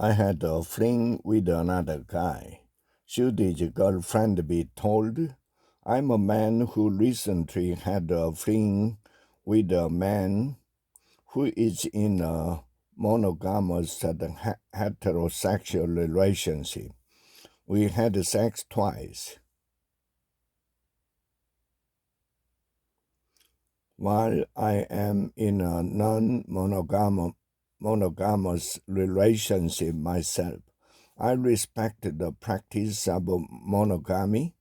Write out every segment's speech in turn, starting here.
I had a fling with another guy. Should his girlfriend be told? I'm a man who recently had a fling with a man who is in a monogamous heterosexual relationship. We had sex twice. While I am in a monogamous relationship myself, I respect the practice of monogamy.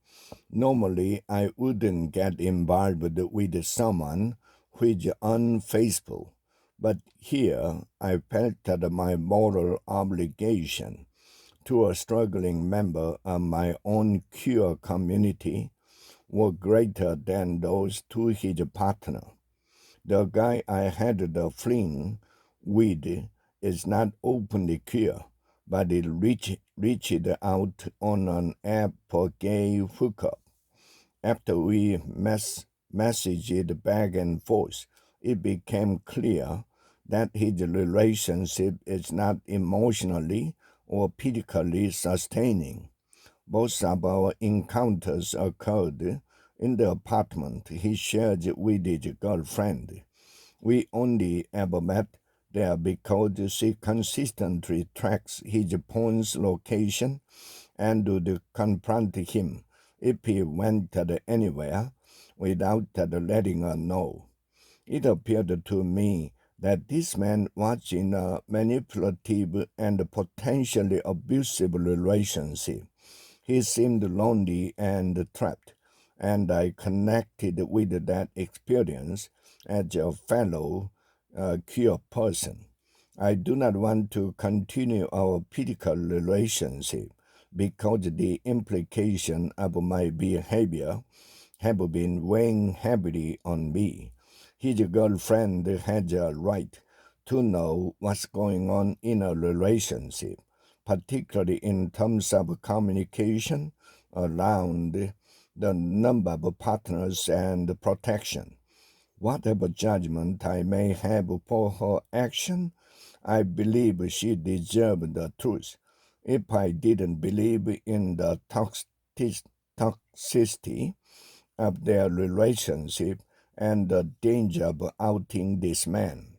Normally, I wouldn't get involved with someone who is unfaithful, but here I felt that my moral obligation to a struggling member of my own queer community were greater than those to his partner. The guy I had the fling with is not openly queer, but it reached out on an app for gay hookup. After we messaged back and forth, it became clear that his relationship is not emotionally or physically sustaining. Both of our encounters occurred in the apartment he shared with his girlfriend. We only ever met there because she consistently tracks his phone's location and would confront him if he went anywhere without letting her know. It appeared to me that this man was in a manipulative and potentially abusive relationship. He seemed lonely and trapped, and I connected with that experience as a fellow queer person. I do not want to continue our physical relationship because the implications of my behavior have been weighing heavily on me. His girlfriend has a right to know what's going on in a relationship, particularly in terms of communication around the number of partners and protection. Whatever judgment I may have for her action, I believe she deserved the truth. If I didn't believe in the toxicity of their relationship and the danger of outing this man,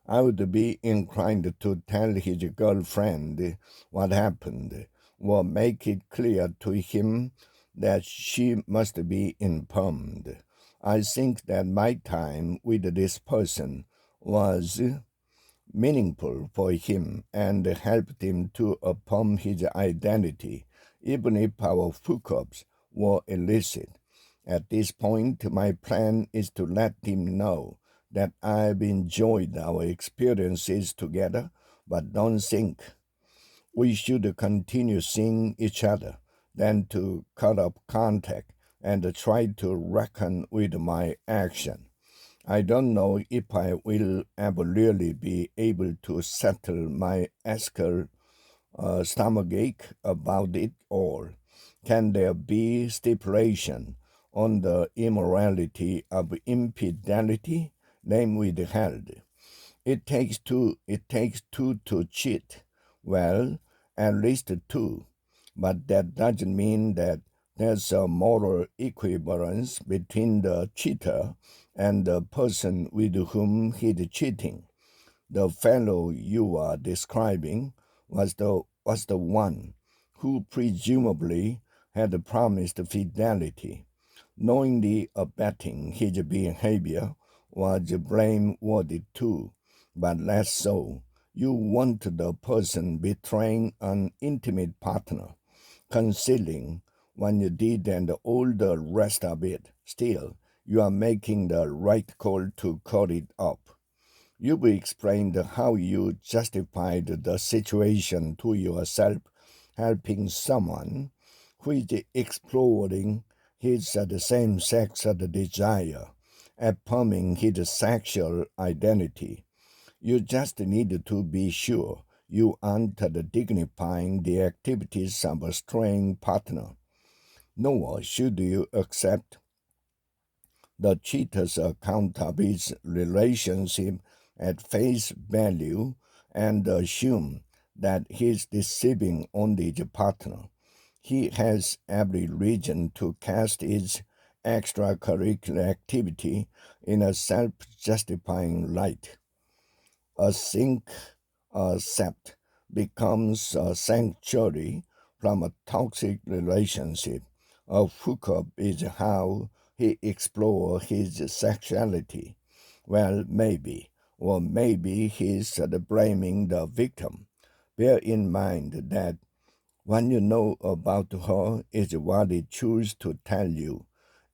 I would be inclined to tell his girlfriend what happened, or make it clear to him that she must be informed. I think that my time with this person was meaningful for him and helped him to affirm his identity, even if our hookups were illicit. At this point, my plan is to let him know that I've enjoyed our experiences together, but don't think we should continue seeing each other, then to cut off contact and try to reckon with my action. I don't know if I will ever really be able to settle my stomachache about it all. Can there be stipulation on the immorality of infidelity? Name withheld. It takes two to cheat. Well, at least two. But that doesn't mean that there's a moral equivalence between the cheater and the person with whom he's cheating. The fellow you are describing was the one who presumably had promised fidelity. Knowingly abetting his behavior was blameworthy too, but less so. You want the person betraying an intimate partner, concealing when you did and all the rest of it. Still, you are making the right call to cut it up. You've explained how you justified the situation to yourself, helping someone who is exploring his same-sex desire, affirming his sexual identity. You just need to be sure you aren't dignifying the activities of a straying partner. Nor should you accept the cheater's account of his relationship at face value and assume that he's deceiving only his partner. He has every reason to cast his extracurricular activity in a self-justifying light. A sink, a sept, becomes a sanctuary from a toxic relationship. A hookup is how he explores his sexuality. Well, maybe, or maybe he's blaming the victim. Bear in mind that what you know about her is what he chooses to tell you.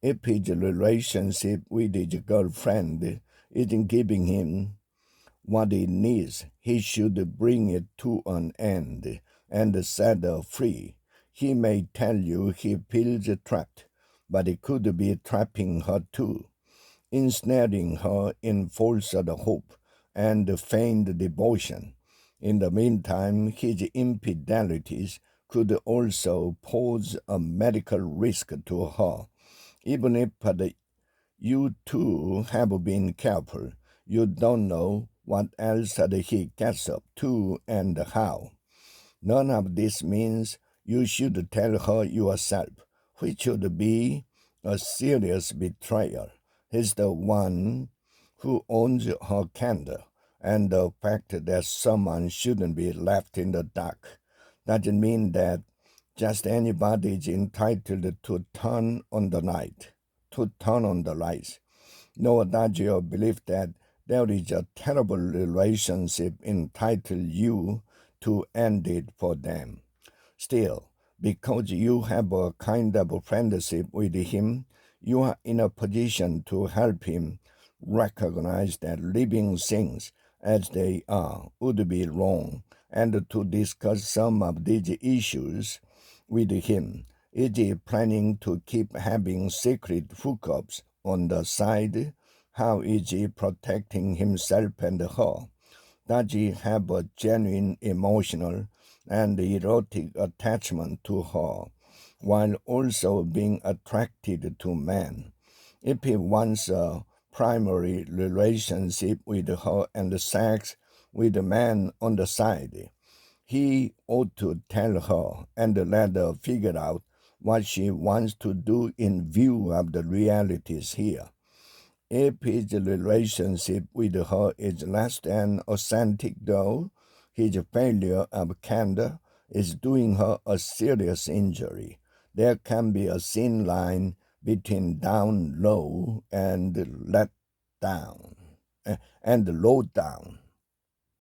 If his relationship with his girlfriend isn't giving him what he needs, he should bring it to an end and set her free. He may tell you he feels trapped, but he could be trapping her too, ensnaring her in false hope and feigned devotion. In the meantime, his infidelities could also pose a medical risk to her. Even if you two have been careful, you don't know what else he gets up to and how. None of this means you should tell her yourself, which would be a serious betrayal. He's the one who owns her candor, and the fact that someone shouldn't be left in the dark doesn't mean that just anybody is entitled to turn on the lights. Nor does your belief that there is a terrible relationship entitle you to end it for them. Still, because you have a kind of friendship with him, you are in a position to help him recognize that living things as they are would be wrong, and to discuss some of these issues with him. Is he planning to keep having secret hookups on the side? How is he protecting himself and her? Does he have a genuine emotional and erotic attachment to her, while also being attracted to men? If he wants a primary relationship with her and sex with a man on the side, he ought to tell her and let her figure out what she wants to do in view of the realities here. If his relationship with her is less than authentic, though, his failure of candor is doing her a serious injury. There can be a thin line between down low and let down, and low down.